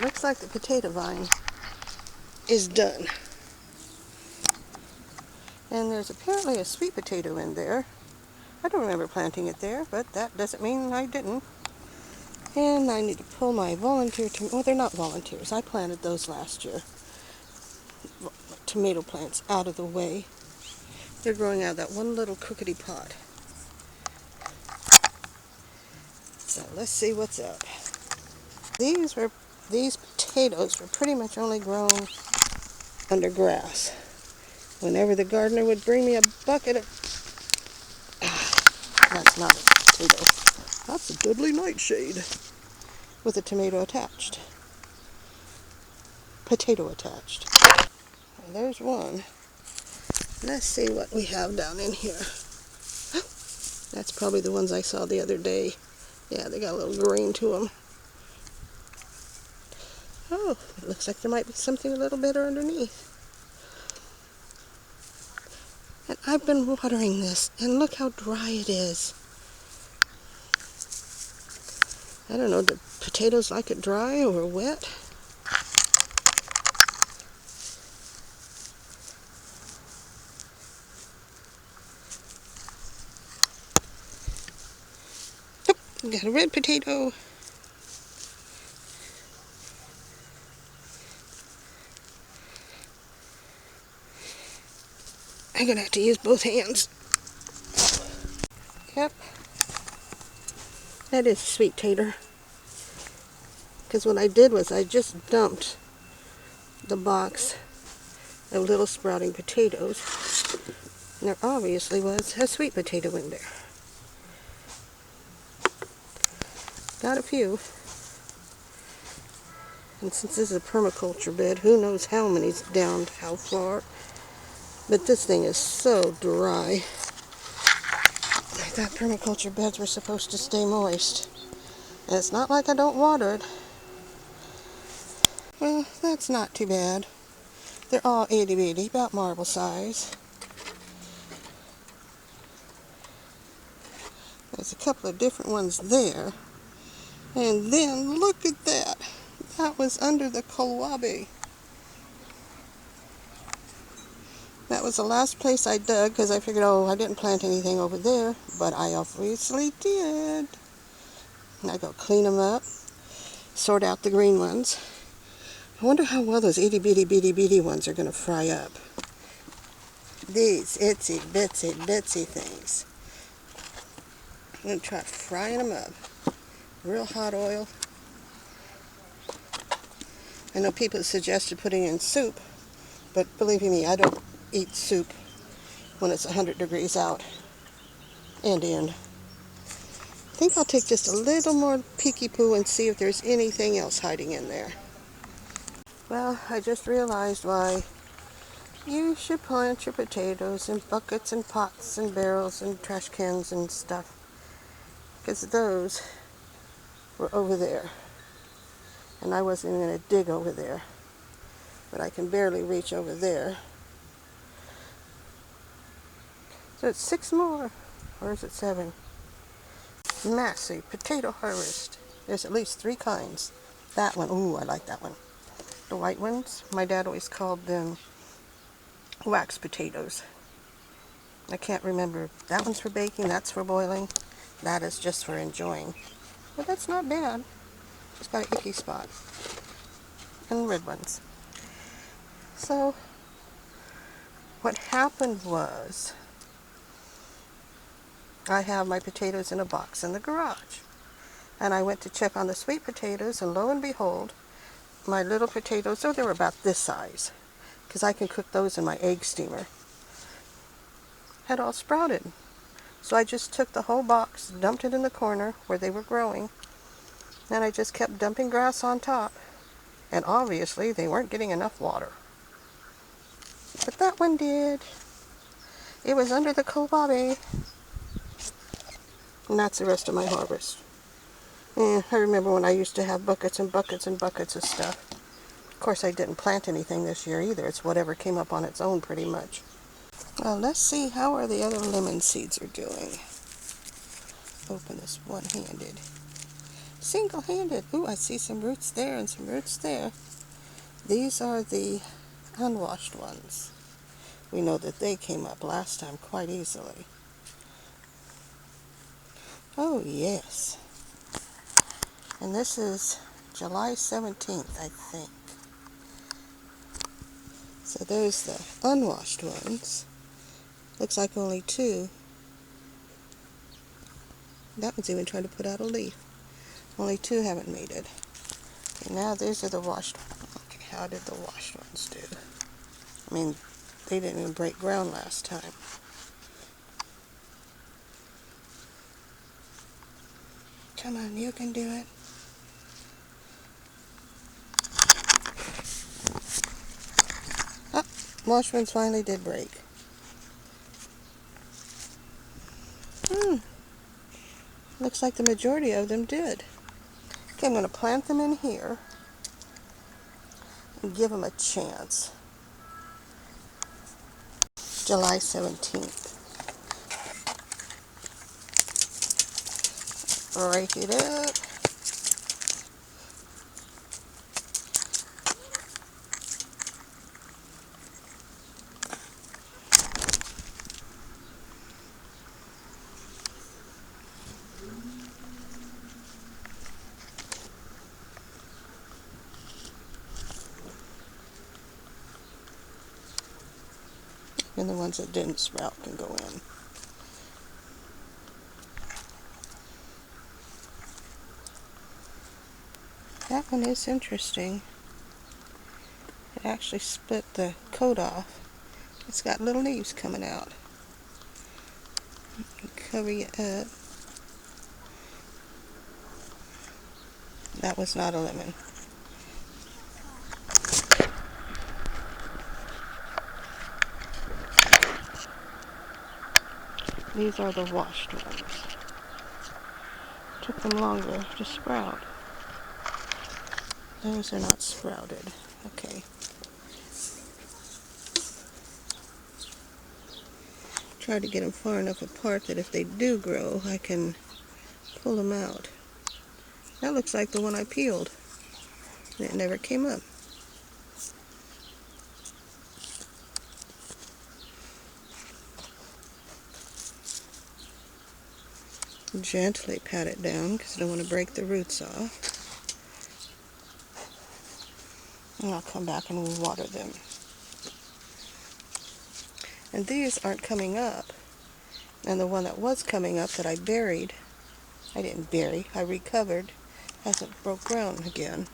looks like the potato vine is done. And there's apparently a sweet potato in there. I don't remember planting it there, but that doesn't mean I didn't. And I need to pull my volunteer well, they're not volunteers. I planted those last year. Tomato plants out of the way. They're growing out of that one little crookedy pot. So let's see what's up. These potatoes were pretty much only grown under grass. Whenever the gardener would bring me a bucket of... That's not a potato. That's a goodly nightshade with a tomato attached. Potato attached. And there's one. Let's see what we have down in here. That's probably the ones I saw the other day. Yeah, they got a little green to them. Oh, it looks like there might be something a little better underneath. And I've been watering this, and look how dry it is. I don't know, do potatoes like it dry or wet? Oh, we got a red potato. I'm going to have to use both hands. Yep. That is sweet tater. Because what I did was I just dumped the box of little sprouting potatoes. And there obviously was a sweet potato in there. Got a few. And since this is a permaculture bed, who knows how many's down how far. But this thing is so dry. I thought permaculture beds were supposed to stay moist. And it's not like I don't water it. Well, that's not too bad. They're all itty-bitty, about marble size. There's a couple of different ones there. And then, look at that. That was under the kohlrabi. That was the last place I dug because I figured, oh, I didn't plant anything over there. But I obviously did. And I go clean them up, sort out the green ones. I wonder how well those itty-bitty ones are going to fry up. These itsy-bitsy things. I'm going to try frying them up. Real hot oil. I know people suggested putting in soup, but believe you me, I don't eat soup when it's 100 degrees out and in. I think I'll take just a little more peeky poo and see if there's anything else hiding in there. Well, I just realized why you should plant your potatoes in buckets and pots and barrels and trash cans and stuff. Because those were over there. And I wasn't even going to dig over there. But I can barely reach over there. So it's 6 more. Or is it 7? Massive potato harvest. There's at least 3 kinds. That one, ooh, I like that one. The white ones, my dad always called them wax potatoes. I can't remember. That one's for baking, that's for boiling. That is just for enjoying. But that's not bad. Just got an icky spot. And red ones. So, what happened was, I have my potatoes in a box in the garage. And I went to check on the sweet potatoes, and lo and behold, my little potatoes, they were about this size, because I can cook those in my egg steamer, had all sprouted. So I just took the whole box, dumped it in the corner where they were growing, and I just kept dumping grass on top. And obviously they weren't getting enough water. But that one did. It was under the kohlrabi. And that's the rest of my harvest. I remember when I used to have buckets and buckets and buckets of stuff. Of course, I didn't plant anything this year either. It's whatever came up on its own pretty much. Well, let's see how are the other lemon seeds are doing. Open this one-handed. Single-handed. Ooh, I see some roots there and some roots there. These are the unwashed ones. We know that they came up last time quite easily. Oh, yes. And this is July 17th, I think. So there's the unwashed ones. Looks like only two. That one's even trying to put out a leaf. Only two haven't made it. Okay, now these are the washed ones. Okay, how did the washed ones do? I mean, they didn't even break ground last time. Come on, you can do it. Ah, washed ones finally did break. Looks like the majority of them did. Okay, I'm going to plant them in here and give them a chance. July 17th. Rake it up. And the ones that didn't sprout can go in. That one is interesting. It actually split the coat off. It's got little leaves coming out. Cover you up. That was not a lemon. These are the washed ones. Took them longer to sprout. Those are not sprouted. Okay. Try to get them far enough apart that if they do grow, I can pull them out. That looks like the one I peeled. And it never came up. Gently pat it down because I don't want to break the roots off. And I'll come back and water them. And these aren't coming up. And the one that was coming up that I buried, I didn't bury, I recovered, hasn't broke ground again.